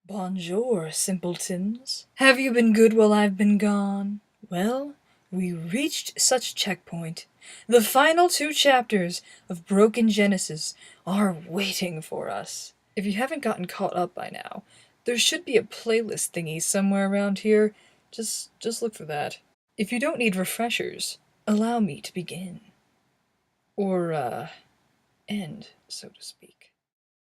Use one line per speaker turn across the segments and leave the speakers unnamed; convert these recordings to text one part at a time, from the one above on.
Bonjour, simpletons. Have you been good while I've been gone? Well, we reached such a checkpoint. The final 2 chapters of Broken Genesis are waiting for us. If you haven't gotten caught up by now, there should be a playlist thingy somewhere around here. Just look for that. If you don't need refreshers, allow me to begin. Or, end, so to speak.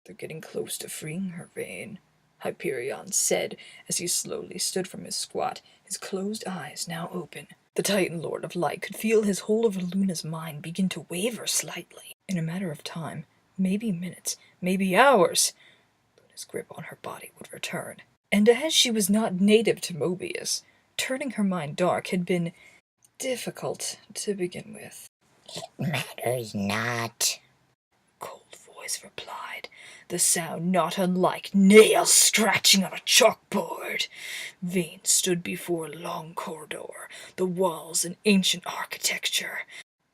They're getting close to freeing her, Vane, Hyperion said as he slowly stood from his squat, his closed eyes now open. The Titan Lord of Light could feel his whole of Luna's mind begin to waver slightly. In a matter of time, maybe minutes, maybe hours, Luna's grip on her body would return. And as she was not native to Mobius, turning her mind dark had been difficult to begin with.
It matters not,
Cold voice replied, the sound not unlike nails scratching on a chalkboard. Vane stood before a long corridor, the walls an ancient architecture.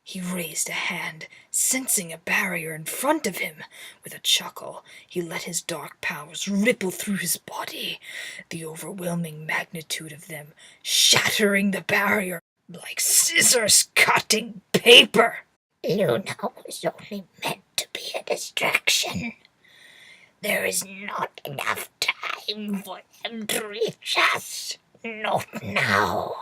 He raised a hand, sensing a barrier in front of him. With a chuckle, he let his dark powers ripple through his body, the overwhelming magnitude of them shattering the barrier like scissors cutting paper.
Luna was only meant to be a distraction. There is not enough time for them to reach us. Not now.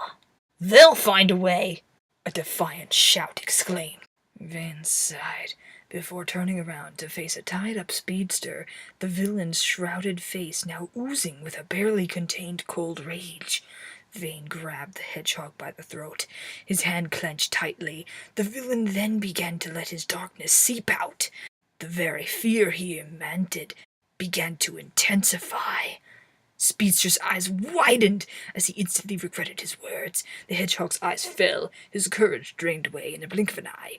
They'll find a way, a defiant shout exclaimed. Vane sighed before turning around to face a tied-up speedster, the villain's shrouded face now oozing with a barely contained cold rage. Vane grabbed the hedgehog by the throat, his hand clenched tightly. The villain then began to let his darkness seep out. The very fear he emanated began to intensify. Speedster's eyes widened as he instantly regretted his words. The hedgehog's eyes fell, his courage drained away in the blink of an eye,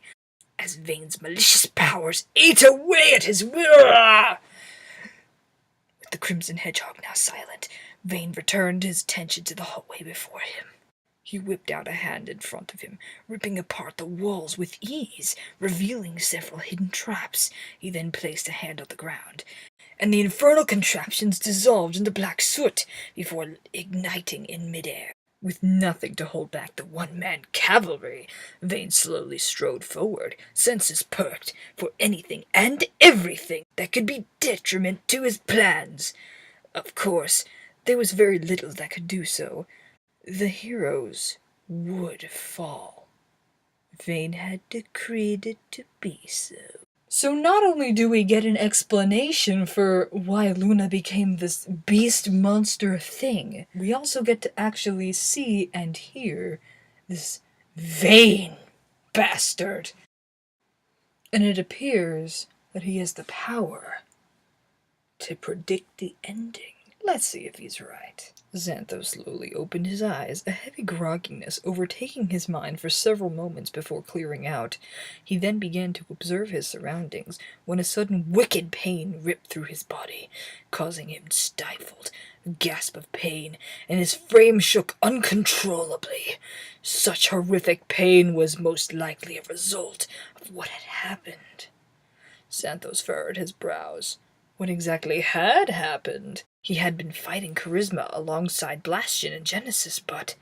as Vane's malicious powers ate away at his will. With the crimson hedgehog now silent, Vane returned his attention to the hallway before him. He whipped out a hand in front of him, ripping apart the walls with ease, revealing several hidden traps. He then placed a hand on the ground, and the infernal contraptions dissolved into black soot before igniting in midair. With nothing to hold back the one-man cavalry, Vane slowly strode forward, senses perked for anything and everything that could be detriment to his plans. Of course, there was very little that could do so. The heroes would fall. Vane had decreed it to be so. So not only do we get an explanation for why Luna became this beast monster thing, we also get to actually see and hear this Vane bastard. And it appears that he has the power to predict the ending. Let's see if he's right. Xanthos slowly opened his eyes, a heavy grogginess overtaking his mind for several moments before clearing out. He then began to observe his surroundings, when a sudden wicked pain ripped through his body, causing him stifled, a gasp of pain, and his frame shook uncontrollably. Such horrific pain was most likely a result of what had happened. Xanthos furrowed his brows. What exactly had happened? He had been fighting Charisma alongside Blastion in Genesis, but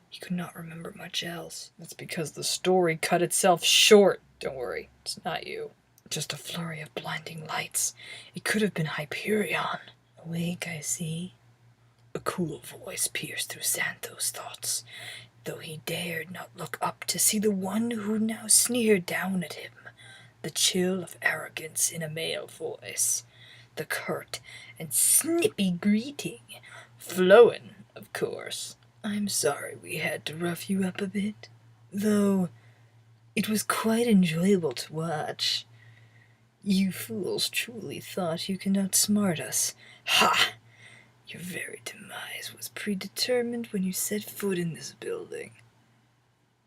he could not remember much else. That's because the story cut itself short. Don't worry, it's not you. Just a flurry of blinding lights. It could have been Hyperion. Awake, I see. A cool voice pierced through Xanthos' thoughts, though he dared not look up to see the one who now sneered down at him. The chill of arrogance in a male voice. The curt and snippy greeting. Flowen, of course. I'm sorry we had to rough you up a bit, though it was quite enjoyable to watch. You fools truly thought you could outsmart us. Ha! Your very demise was predetermined when you set foot in this building.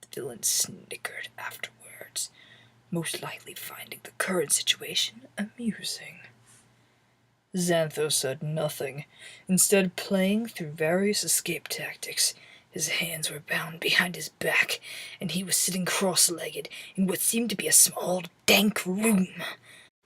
The villain snickered afterwards, most likely finding the current situation amusing. Xanthos said nothing, instead playing through various escape tactics. His hands were bound behind his back, and he was sitting cross-legged in what seemed to be a small, dank room.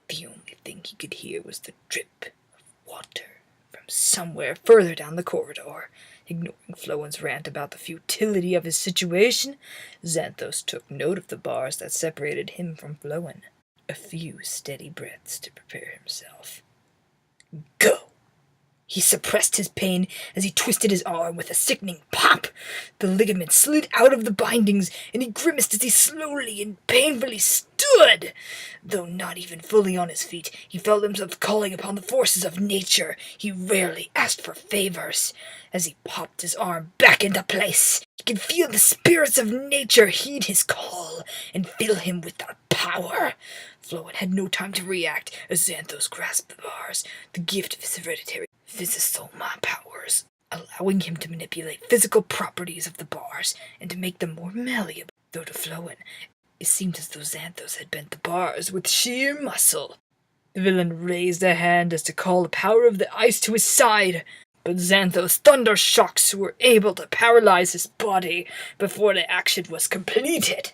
The only thing he could hear was the drip of water from somewhere further down the corridor. Ignoring Flowen's rant about the futility of his situation, Xanthos took note of the bars that separated him from Flowen. A few steady breaths to prepare himself. Go! He suppressed his pain as he twisted his arm with a sickening pop. The ligament slid out of the bindings, and he grimaced as he slowly and painfully stood. Though not even fully on his feet, he felt himself calling upon the forces of nature. He rarely asked for favors. As he popped his arm back into place, he could feel the spirits of nature heed his call and fill him with their power. Flowen had no time to react as Xanthos grasped the bars, the gift of his hereditary Physosoma powers, allowing him to manipulate physical properties of the bars and to make them more malleable. Though to Flowen, it seemed as though Xanthos had bent the bars with sheer muscle. The villain raised a hand as to call the power of the ice to his side, but Xanthos' thunder shocks were able to paralyze his body before the action was completed.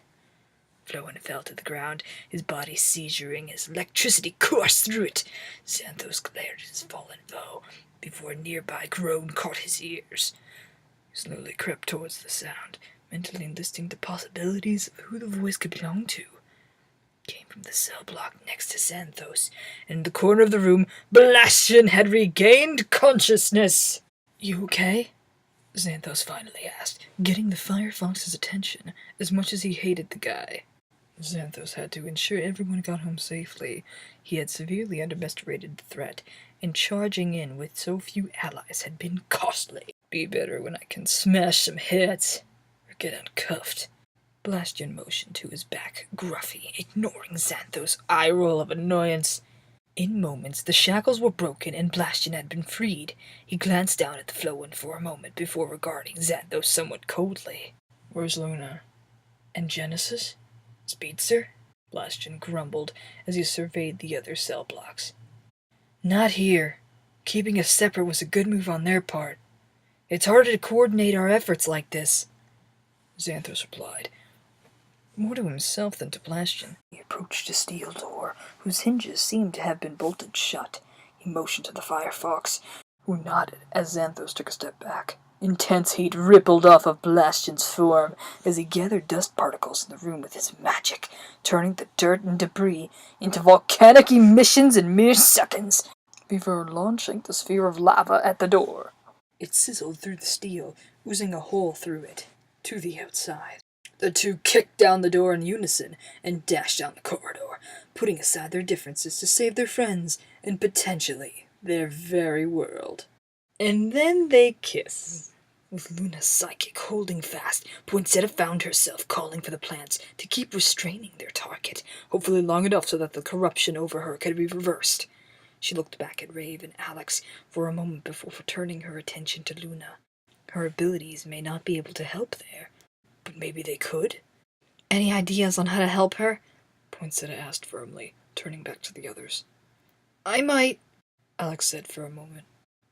Flowen fell to the ground, his body seizuring as electricity coursed through it. Xanthos glared at his fallen foe before a nearby groan caught his ears. He slowly crept towards the sound, mentally listing the possibilities of who the voice could belong to. It came from the cell block next to Xanthos, and in the corner of the room, Blastion had regained consciousness. "You okay?" Xanthos finally asked, getting the Firefox's attention as much as he hated the guy. Xanthos had to ensure everyone got home safely. He had severely underestimated the threat, and charging in with so few allies had been costly. Be better when I can smash some heads, or get uncuffed. Blastion motioned to his back, gruffy, ignoring Xanthos' eye roll of annoyance. In moments, the shackles were broken and Blastion had been freed. He glanced down at the Flowen for a moment before regarding Xanthos somewhat coldly. "Where's Luna? And Genesis? Speedster?" Blastion grumbled as he surveyed the other cell blocks. "Not here. Keeping us separate was a good move on their part. It's harder to coordinate our efforts like this," Xanthos replied, more to himself than to Blastion. He approached a steel door, whose hinges seemed to have been bolted shut. He motioned to the Firefox, who nodded as Xanthos took a step back. Intense heat rippled off of Blastion's form as he gathered dust particles in the room with his magic, turning the dirt and debris into volcanic emissions in mere seconds, before launching the sphere of lava at the door. It sizzled through the steel, oozing a hole through it, to the outside. The two kicked down the door in unison and dashed down the corridor, putting aside their differences to save their friends and potentially their very world. And then they kiss. With Luna's psychic holding fast, Poinsettia found herself calling for the plants to keep restraining their target, hopefully long enough so that the corruption over her could be reversed. She looked back at Rave and Alex for a moment before returning her attention to Luna. Her abilities may not be able to help there, but maybe they could? "Any ideas on how to help her?" Poinsettia asked firmly, turning back to the others. "I might," Alex said for a moment.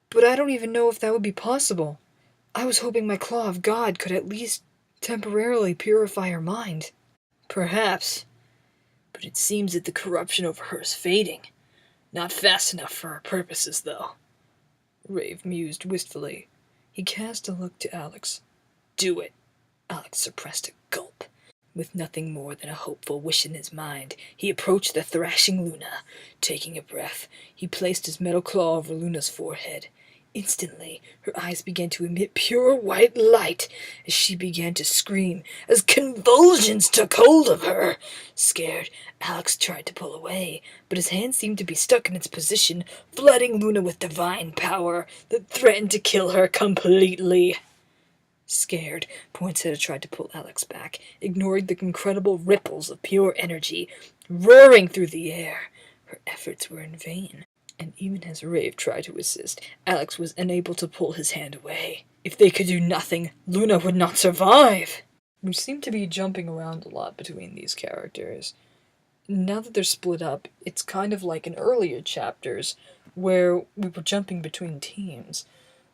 "But I don't even know if that would be possible. I was hoping my Claw of God could at least temporarily purify her mind." "Perhaps. But it seems that the corruption over her is fading. Not fast enough for our purposes, though." Rave mused wistfully. He cast a look to Alex. "Do it." Alex suppressed a gulp. With nothing more than a hopeful wish in his mind, he approached the thrashing Luna. Taking a breath, he placed his metal claw over Luna's forehead. Instantly, her eyes began to emit pure white light as she began to scream as convulsions took hold of her. Scared, Alex tried to pull away, but his hand seemed to be stuck in its position, flooding Luna with divine power that threatened to kill her completely. Scared, Poinsettia tried to pull Alex back, ignoring the incredible ripples of pure energy roaring through the air. Her efforts were in vain, and even as Rave tried to assist, Alex was unable to pull his hand away. If they could do nothing, Luna would not survive! We seem to be jumping around a lot between these characters. Now that they're split up, it's kind of like in earlier chapters, where we were jumping between teams.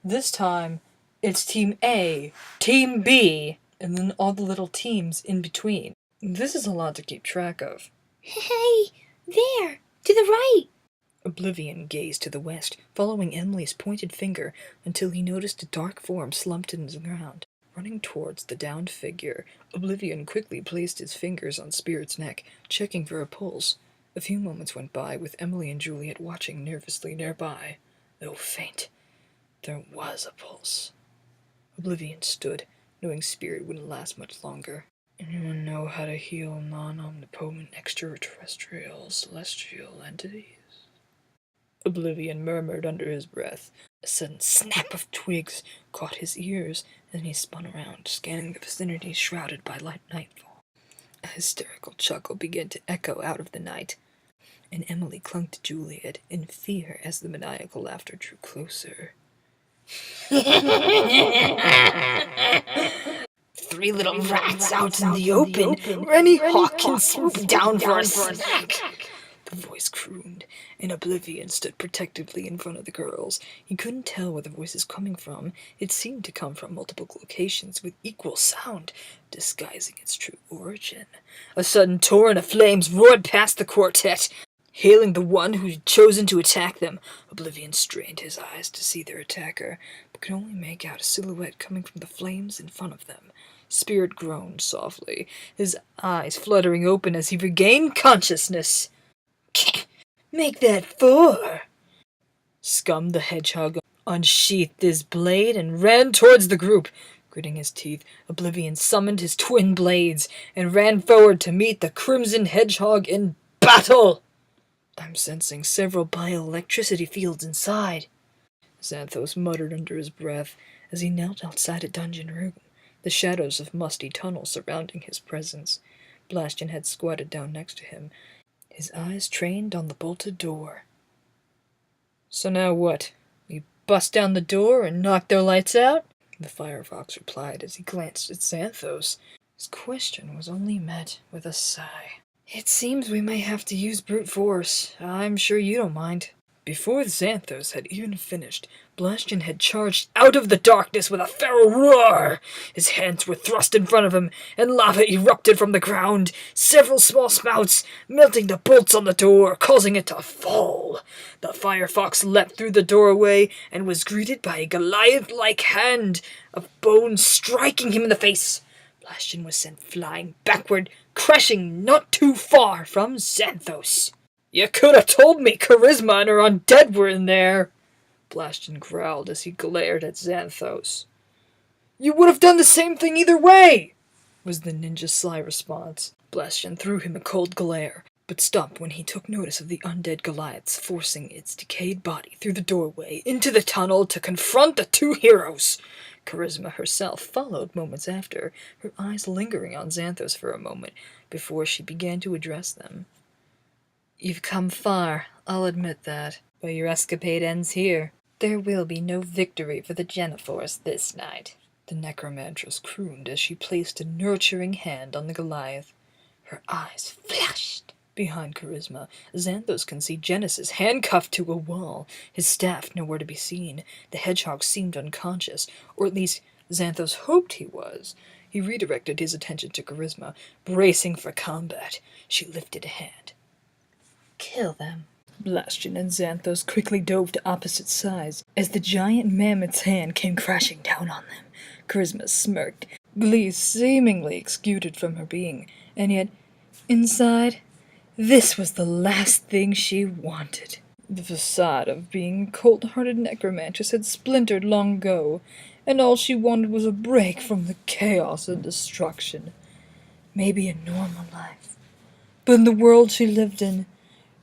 This time, it's Team A, Team B, and then all the little teams in between. This is a lot to keep track of.
Hey, there, to the right.
Oblivion gazed to the west, following Emily's pointed finger until he noticed a dark form slumped in the ground. Running towards the downed figure, Oblivion quickly placed his fingers on Spirit's neck, checking for a pulse. A few moments went by, with Emily and Juliet watching nervously nearby. Though faint, there was a pulse. Oblivion stood, knowing Spirit wouldn't last much longer. Anyone know how to heal non-omnipotent extraterrestrial celestial entities? Oblivion murmured under his breath. A sudden snap of twigs caught his ears, and he spun around, scanning the vicinity shrouded by light nightfall. A hysterical chuckle began to echo out of the night, and Emily clung to Juliet in fear as the maniacal laughter drew closer.
Three little rats out in the open. Rennie Hawkins swooped down for a snack.
The voice crooned, and Oblivion stood protectively in front of the girls. He couldn't tell where the voice is coming from. It seemed to come from multiple locations with equal sound, disguising its true origin. A sudden torrent of flames roared past the quartet, hailing the one who had chosen to attack them. Oblivion strained his eyes to see their attacker, but could only make out a silhouette coming from the flames in front of them. Spirit groaned softly, his eyes fluttering open as he regained consciousness. Make that 4! Scum the Hedgehog unsheathed his blade and ran towards the group. Gritting his teeth, Oblivion summoned his twin blades and ran forward to meet the Crimson Hedgehog in battle. I'm sensing several bioelectricity fields inside, Xanthos muttered under his breath as he knelt outside a dungeon room, the shadows of musty tunnels surrounding his presence. Blastian had squatted down next to him, his eyes trained on the bolted door. So now what? We bust down the door and knock their lights out? The Firefox replied as he glanced at Xanthos. His question was only met with a sigh. It seems we may have to use brute force. I'm sure you don't mind. Before Xanthos had even finished, Blastian had charged out of the darkness with a feral roar. His hands were thrust in front of him, and lava erupted from the ground, several small spouts melting the bolts on the door, causing it to fall. The Firefox leapt through the doorway and was greeted by a Goliath-like hand of bone striking him in the face. Blastian was sent flying backward, crashing not too far from Xanthos. You could have told me Charisma and her undead were in there, Blastian growled as he glared at Xanthos. You would have done the same thing either way, was the ninja's sly response. Blastian threw him a cold glare, but stopped when he took notice of the undead Goliaths forcing its decayed body through the doorway into the tunnel to confront the two heroes. Charisma herself followed moments after, her eyes lingering on Xanthos for a moment before she began to address them. You've come far, I'll admit that, but your escapade ends here. There will be no victory for the Genophores this night, the necromantress crooned as she placed a nurturing hand on the Goliath. Her eyes flashed. Behind Charisma, Xanthos can see Genesis handcuffed to a wall, his staff nowhere to be seen. The hedgehog seemed unconscious, or at least Xanthos hoped he was. He redirected his attention to Charisma, bracing for combat. She lifted a hand. Kill them. Blastian and Xanthos quickly dove to opposite sides as the giant mammoth's hand came crashing down on them. Charisma smirked, glee seemingly exuded from her being, and yet, inside, this was the last thing she wanted. The facade of being a cold-hearted necromantress had splintered long ago, and all she wanted was a break from the chaos and destruction. Maybe a normal life. But in the world she lived in,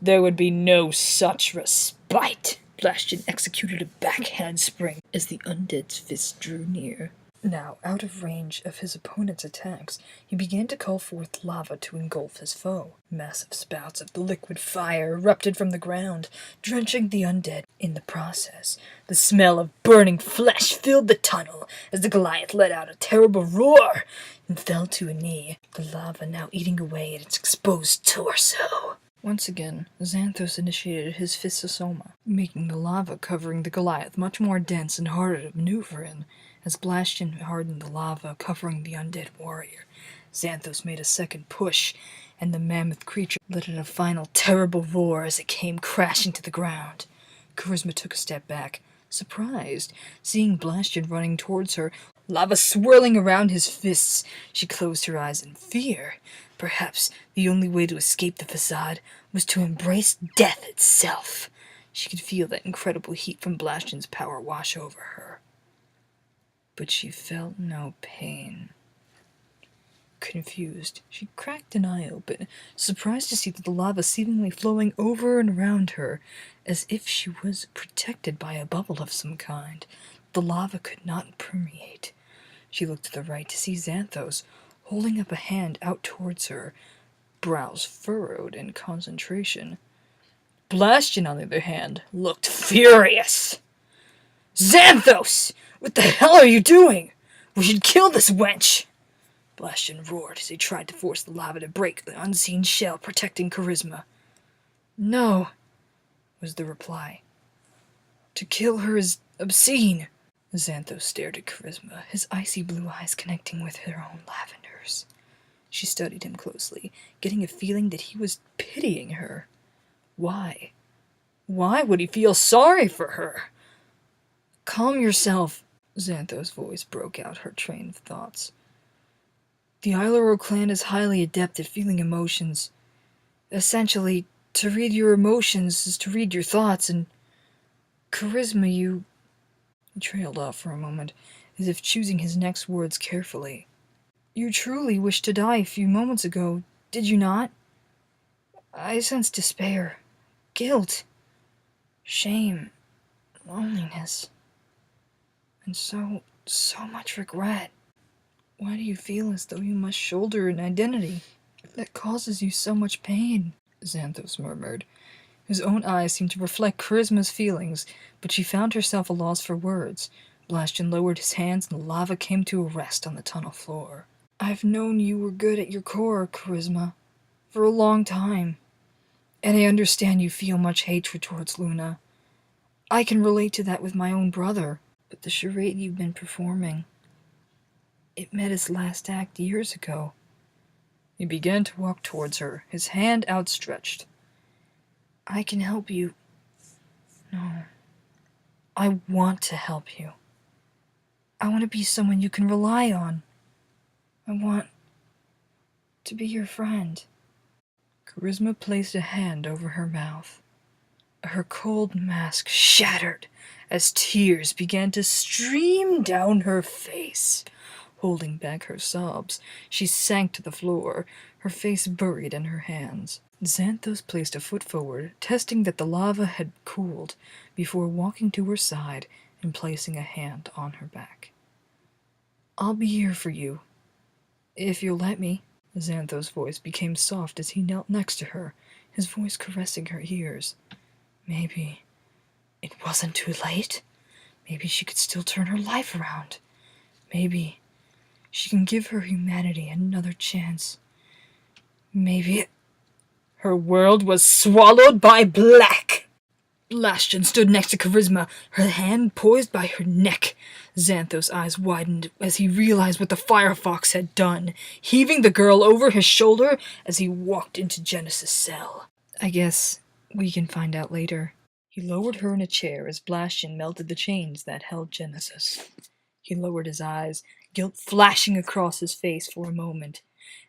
there would be no such respite. Blastian executed a backhand spring as the undead's fist drew near. Now, out of range of his opponent's attacks, he began to call forth lava to engulf his foe. Massive spouts of the liquid fire erupted from the ground, drenching the undead in the process. The smell of burning flesh filled the tunnel as the Goliath let out a terrible roar and fell to a knee, the lava now eating away at its exposed torso. Once again, Xanthos initiated his Physosoma, making the lava covering the Goliath much more dense and harder to maneuver in. As Blastian hardened the lava covering the undead warrior, Xanthos made a second push, and the mammoth creature let out a final terrible roar as it came crashing to the ground. Charisma took a step back, surprised, seeing Blastion running towards her, lava swirling around his fists. She closed her eyes in fear. Perhaps the only way to escape the facade was to embrace death itself. She could feel that incredible heat from Blastion's power wash over her. But she felt no pain. Confused, she cracked an eye open, surprised to see the lava seemingly flowing over and around her, as if she was protected by a bubble of some kind. The lava could not permeate. She looked to the right to see Xanthos, holding up a hand out towards her, brows furrowed in concentration. Blastion, on the other hand, looked furious. "Xanthos! What the hell are you doing? We should kill this wench!" Blastion roared as he tried to force the lava to break the unseen shell protecting Charisma. "No," was the reply. "To kill her is obscene." Xanthos stared at Charisma, his icy blue eyes connecting with her own lavenders. She studied him closely, getting a feeling that he was pitying her. Why? Why would he feel sorry for her? "Calm yourself," Xanthos' voice broke out her train of thoughts. "The Islaro clan is highly adept at feeling emotions. Essentially, to read your emotions is to read your thoughts, and Charisma, you..." He trailed off for a moment, as if choosing his next words carefully. "You truly wished to die a few moments ago, did you not? I sense despair, guilt, shame, loneliness, and so much regret. Why do you feel as though you must shoulder an identity that causes you so much pain?" Xanthos murmured. His own eyes seemed to reflect Charisma's feelings, but she found herself a loss for words. Blastion lowered his hands and the lava came to a rest on the tunnel floor. "I've known you were good at your core, Charisma, for a long time. And I understand you feel much hatred towards Luna. I can relate to that with my own brother, but the charade you've been performing, it met its last act years ago." He began to walk towards her, his hand outstretched. "I can help you. No. I want to help you. I want to be someone you can rely on. I want to be your friend." Charisma placed a hand over her mouth. Her cold mask shattered as tears began to stream down her face. Holding back her sobs, she sank to the floor, her face buried in her hands. Xanthos placed a foot forward, testing that the lava had cooled, before walking to her side and placing a hand on her back. "I'll be here for you, if you'll let me." Xanthos' voice became soft as he knelt next to her, his voice caressing her ears. Maybe it wasn't too late. Maybe she could still turn her life around. Maybe she can give her humanity another chance. Maybe Her world was swallowed by black. Blastion stood next to Charisma, her hand poised by her neck. Xanthos' eyes widened as he realized what the Firefox had done, heaving the girl over his shoulder as he walked into Genesis' cell. "I guess we can find out later." He lowered her in a chair as Blastion melted the chains that held Genesis. He lowered his eyes, guilt flashing across his face for a moment,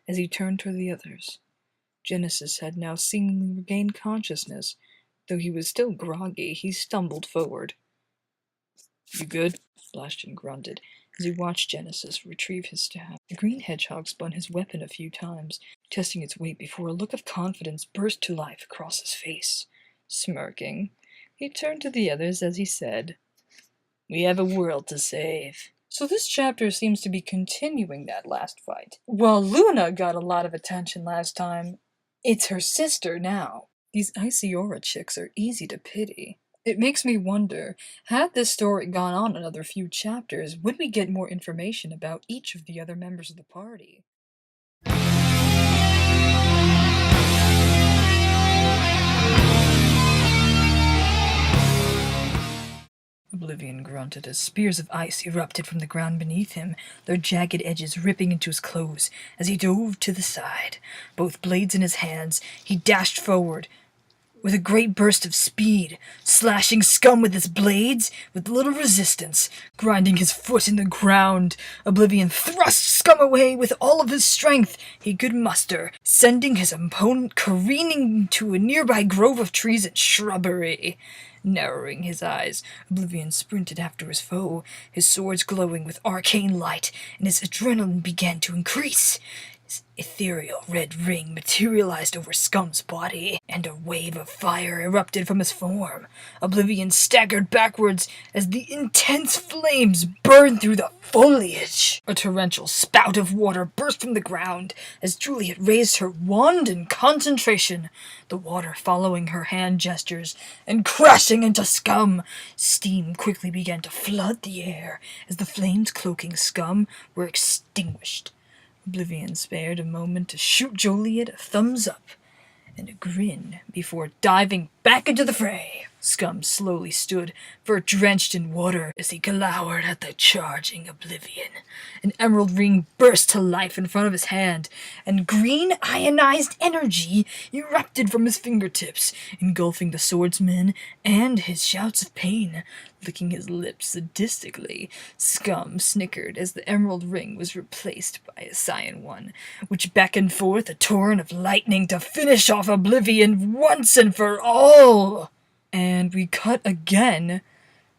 as he turned toward the others. Genesis had now seemingly regained consciousness. Though he was still groggy, he stumbled forward. "You good?" Blastion grunted, as he watched Genesis retrieve his staff. The green hedgehog spun his weapon a few times, testing its weight before a look of confidence burst to life across his face. Smirking, he turned to the others as he said, "We have a world to save." So this chapter seems to be continuing that last fight. While Luna got a lot of attention last time, it's her sister now. These Icy Aura chicks are easy to pity. It makes me wonder, had this story gone on another few chapters, would we get more information about each of the other members of the party? Oblivion grunted as spears of ice erupted from the ground beneath him, their jagged edges ripping into his clothes as he dove to the side. Both blades in his hands, he dashed forward with a great burst of speed, slashing Scum with his blades with little resistance, grinding his foot in the ground. Oblivion thrust Scum away with all of his strength he could muster, sending his opponent careening to a nearby grove of trees and shrubbery. Narrowing his eyes, Oblivion sprinted after his foe, his swords glowing with arcane light, and his adrenaline began to increase. His ethereal red ring materialized over Scum's body, and a wave of fire erupted from his form. Oblivion staggered backwards as the intense flames burned through the foliage. A torrential spout of water burst from the ground as Juliet raised her wand in concentration, the water following her hand gestures and crashing into Scum. Steam quickly began to flood the air as the flames cloaking Scum were extinguished. Oblivion spared a moment to shoot Juliet a thumbs up and a grin before diving back into the fray. Scum slowly stood, fur drenched in water, as he glowered at the charging Oblivion. An emerald ring burst to life in front of his hand, and green ionized energy erupted from his fingertips, engulfing the swordsman and his shouts of pain. Licking his lips sadistically, Scum snickered as the emerald ring was replaced by a cyan one, which beckoned forth a torrent of lightning to finish off Oblivion once and for all. And we cut again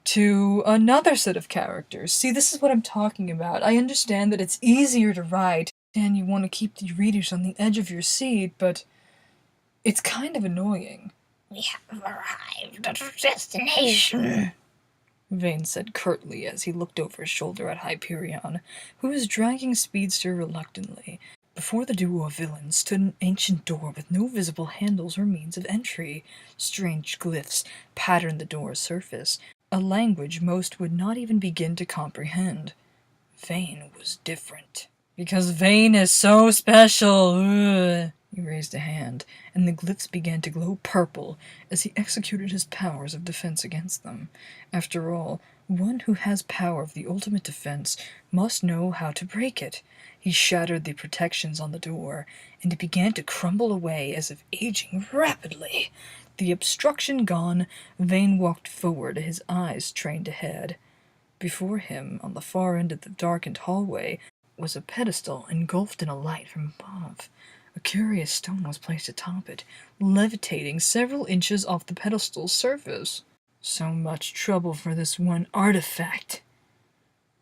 to another set of characters. See, this is what I'm talking about. I understand that it's easier to write, and you want to keep the readers on the edge of your seat, but it's kind of annoying.
We have arrived at our destination,
Vane said curtly as he looked over his shoulder at Hyperion, who was dragging Speedster reluctantly. Before the duo of villains stood an ancient door with no visible handles or means of entry. Strange glyphs patterned the door's surface, a language most would not even begin to comprehend. Vane was different. Because Vane is so special. Ugh. He raised a hand, and the glyphs began to glow purple as he executed his powers of defense against them. After all, one who has power of the ultimate defense must know how to break it. He shattered the protections on the door, and it began to crumble away as if aging rapidly. The obstruction gone, Vane walked forward, his eyes trained ahead. Before him, on the far end of the darkened hallway, was a pedestal engulfed in a light from above. A curious stone was placed atop it, levitating several inches off the pedestal's surface. So much trouble for this one artifact,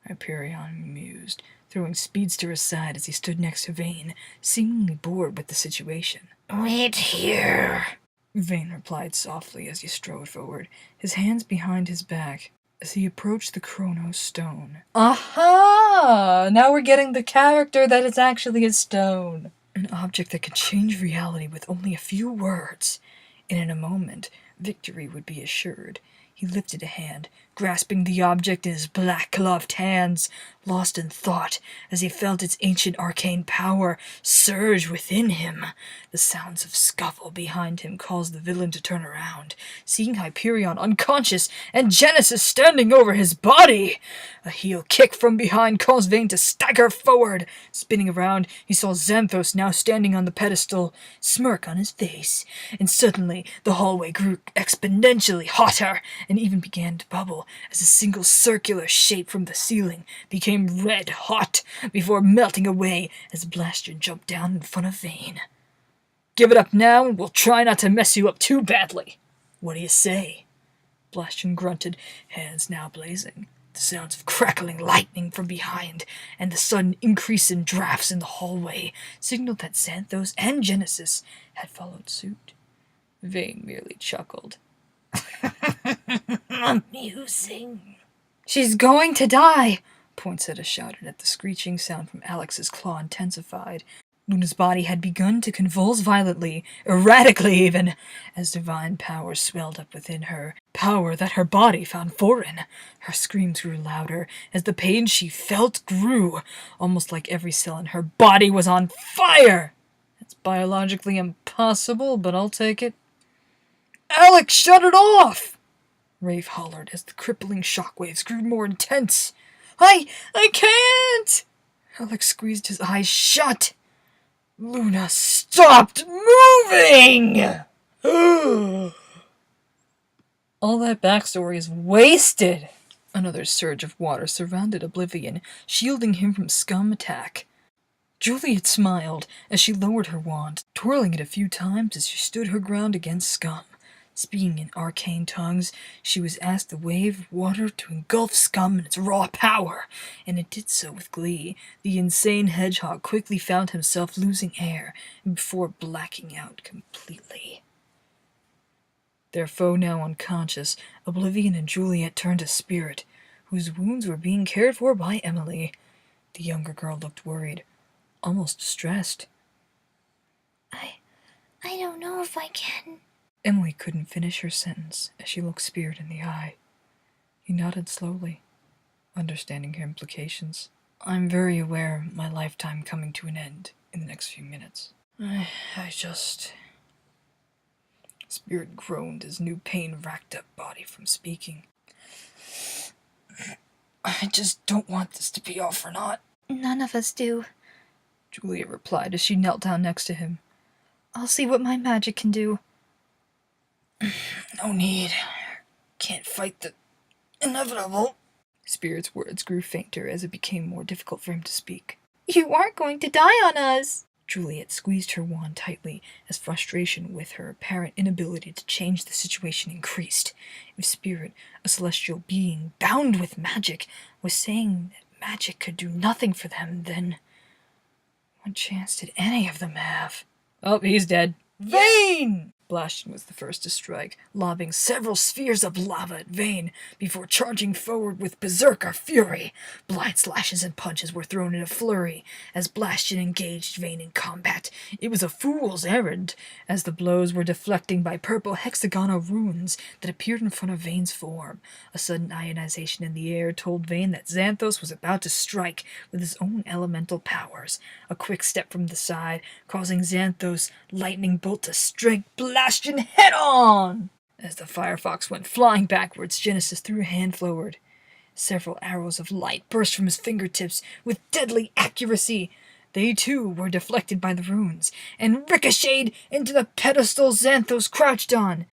Hyperion mused, throwing Speedster aside as he stood next to Vane, seemingly bored with the situation.
Wait here,
Vane replied softly as he strode forward, his hands behind his back. As he approached the Chronos stone. Aha! Now we're getting the character that is actually a stone. An object that could change reality with only a few words. And in a moment, victory would be assured. He lifted a hand, grasping the object in his black-gloved hands, lost in thought as he felt its ancient arcane power surge within him. The sounds of scuffle behind him caused the villain to turn around, seeing Hyperion unconscious and Genesis standing over his body. A heel kick from behind caused Vane to stagger forward. Spinning around, he saw Xanthos now standing on the pedestal, smirk on his face, and suddenly the hallway grew exponentially hotter and even began to bubble as a single circular shape from the ceiling became red hot before melting away as Blastian jumped down in front of Vane. Give it up now and we'll try not to mess you up too badly. What do you say? Blastian grunted, hands now blazing. The sounds of crackling lightning from behind and the sudden increase in drafts in the hallway signaled that Xanthos and Genesis had followed suit. Vane merely chuckled.
Amusing.
She's going to die, Poinsettia shouted at the screeching sound from Alex's claw intensified. Luna's body had begun to convulse violently, erratically even, as divine power swelled up within her, power that her body found foreign. Her screams grew louder as the pain she felt grew, almost like every cell in her body was on fire. It's biologically impossible, but I'll take it. Alex, shut it off! Rafe hollered as the crippling shockwaves grew more intense. I can't! Alex squeezed his eyes shut. Luna stopped moving! All that backstory is wasted! Another surge of water surrounded Oblivion, shielding him from Scum attack. Juliet smiled as she lowered her wand, twirling it a few times as she stood her ground against Scum. Speaking in arcane tongues, she was asked the wave of water to engulf Scum in its raw power, and it did so with glee. The insane hedgehog quickly found himself losing air before blacking out completely. Their foe now unconscious, Oblivion and Juliet turned to Spirit, whose wounds were being cared for by Emily. The younger girl looked worried, almost distressed.
I don't know if I can.
Emily couldn't finish her sentence as she looked Spirit in the eye. He nodded slowly, understanding her implications. I'm very aware of my lifetime coming to an end in the next few minutes. I just... Spirit groaned as new pain racked up body from speaking. I just don't want this to be all for naught.
None of us do,
Juliet replied as she knelt down next to him.
I'll see what my magic can do.
No need. Can't fight the inevitable. Spirit's words grew fainter as it became more difficult for him to speak.
You aren't going to die on us!
Juliet squeezed her wand tightly as frustration with her apparent inability to change the situation increased. If Spirit, a celestial being bound with magic, was saying that magic could do nothing for them, then what chance did any of them have? Oh, he's dead. Vayne! Blastion was the first to strike, lobbing several spheres of lava at Vayne before charging forward with berserker fury. Blind slashes and punches were thrown in a flurry as Blastion engaged Vayne in combat. It was a fool's errand, as the blows were deflecting by purple hexagonal runes that appeared in front of Vayne's form. A sudden ionization in the air told Vayne that Xanthos was about to strike with his own elemental powers. A quick step from the side, causing Xanthos' lightning bolt to strike Blastion head on! As the Firefox went flying backwards, Genesis threw a hand forward. Several arrows of light burst from his fingertips with deadly accuracy. They too were deflected by the runes, and ricocheted into the pedestal Xanthos crouched on.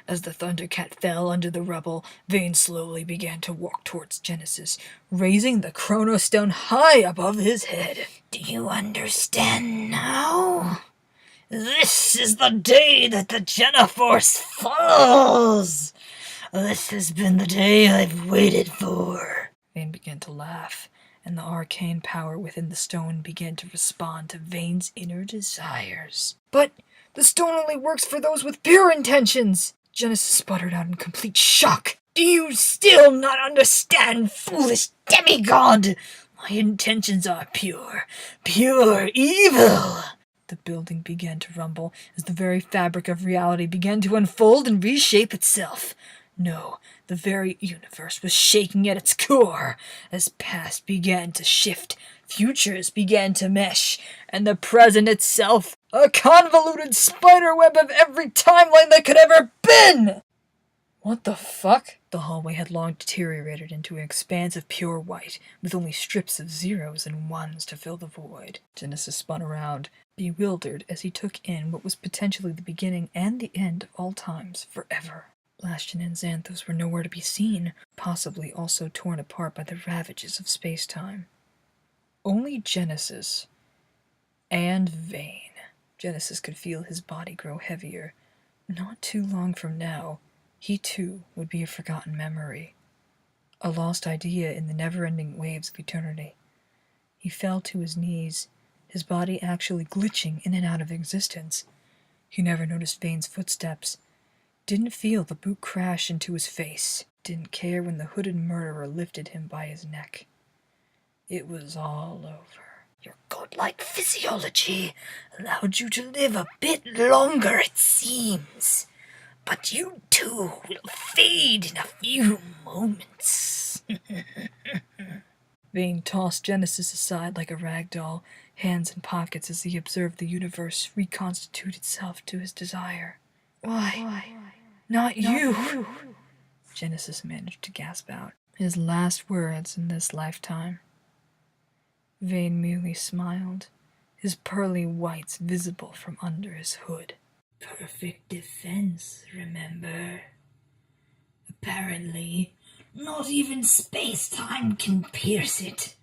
As the Thundercat fell under the rubble, Vayne slowly began to walk towards Genesis, raising the Chronostone high above his head.
Do you understand now?
This is the day that the Geneforce falls! This has been the day I've waited for. Vayne began to laugh, and the arcane power within the stone began to respond to Vayne's inner desires. But the stone only works for those with pure intentions! Genesis sputtered out in complete shock. Do you still not understand, foolish demigod? My intentions are pure evil! The building began to rumble as the very fabric of reality began to unfold and reshape itself. No, the very universe was shaking at its core as past began to shift, futures began to mesh, and the present itself, a convoluted spiderweb of every timeline that could ever been! What the fuck? The hallway had long deteriorated into an expanse of pure white, with only strips of zeros and ones to fill the void. Genesis spun around, bewildered as he took in what was potentially the beginning and the end of all times forever. Blastion and Xanthos were nowhere to be seen, possibly also torn apart by the ravages of space-time. Only Genesis and Vayne. Genesis could feel his body grow heavier. Not too long from now, he too would be a forgotten memory, a lost idea in the never-ending waves of eternity. He fell to his knees, his body actually glitching in and out of existence. He never noticed Vayne's footsteps, didn't feel the boot crash into his face, didn't care when the hooded murderer lifted him by his neck. It was all over.
Your godlike physiology allowed you to live a bit longer, it seems. But you too will fade in a few moments.
Vayne tossed Genesis aside like a rag doll, hands in pockets as he observed the universe reconstitute itself to his desire. Why? Not you! Genesis managed to gasp out. His last words in this lifetime. Vane merely smiled, his pearly whites visible from under his hood.
Perfect defense, remember? Apparently, not even space-time can pierce it.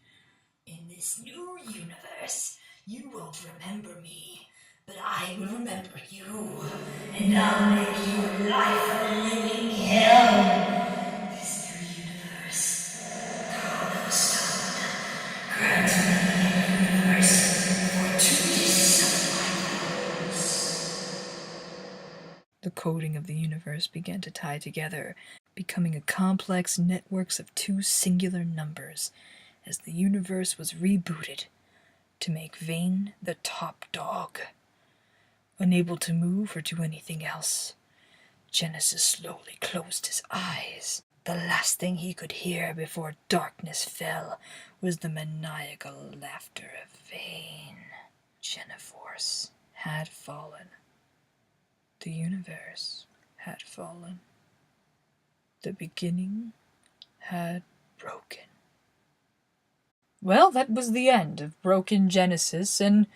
In this new universe, you won't remember me, but I will remember you, and I'll make your life a living hell. This new universe, Cornerstone, grant me a universe fortuitous of my woes.
The coding of the universe began to tie together, becoming a complex network of two singular numbers, as the universe was rebooted to make Vane the top dog. Unable to move or do anything else, Genesis slowly closed his eyes. The last thing he could hear before darkness fell was the maniacal laughter of Vane. Geneforce had fallen. The universe had fallen. The beginning had broken. Well, that was the end of Broken Genesis, and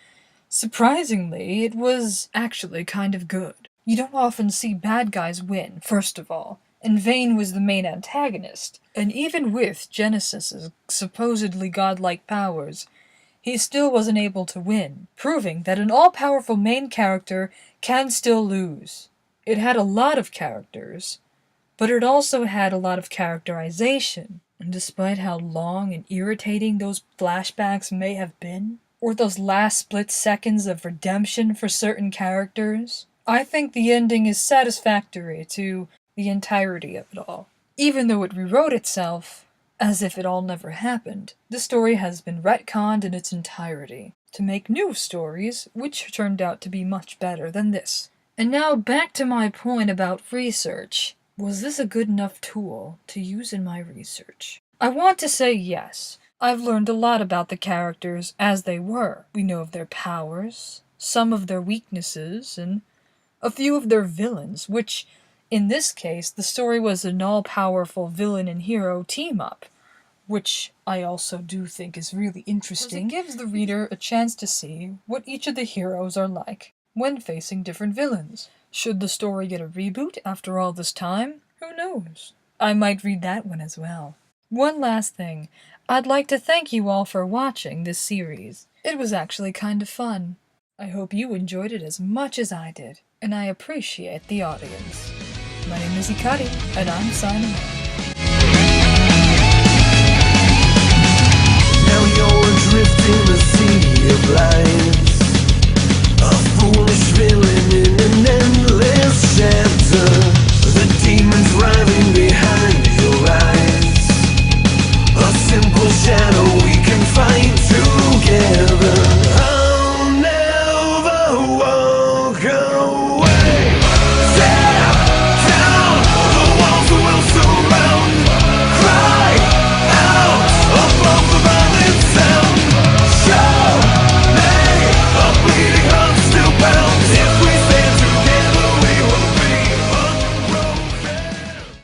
surprisingly, it was actually kind of good. You don't often see bad guys win, first of all, and Vane was the main antagonist, and even with Genesis's supposedly godlike powers, he still wasn't able to win, proving that an all-powerful main character can still lose. It had a lot of characters, but it also had a lot of characterization. And despite how long and irritating those flashbacks may have been, or those last split seconds of redemption for certain characters, I think the ending is satisfactory to the entirety of it all. Even though it rewrote itself, as if it all never happened, the story has been retconned in its entirety, to make new stories, which turned out to be much better than this. And now back to my point about research. Was this a good enough tool to use in my research? I want to say yes. I've learned a lot about the characters as they were. We know of their powers, some of their weaknesses, and a few of their villains, which, in this case, the story was an all-powerful villain and hero team-up, which I also do think is really interesting. It gives the reader a chance to see what each of the heroes are like when facing different villains. Should the story get a reboot after all this time? Who knows? I might read that one as well. One last thing. I'd like to thank you all for watching this series. It was actually kind of fun. I hope you enjoyed it as much as I did, and I appreciate the audience. My name is Ikari, and I'm signing off.
Now you're adrift in a sea of lights, a foolish villain in an endless chapter. The demons driving behind your eyes, a simple shadow we can fight together. I'll never walk alone.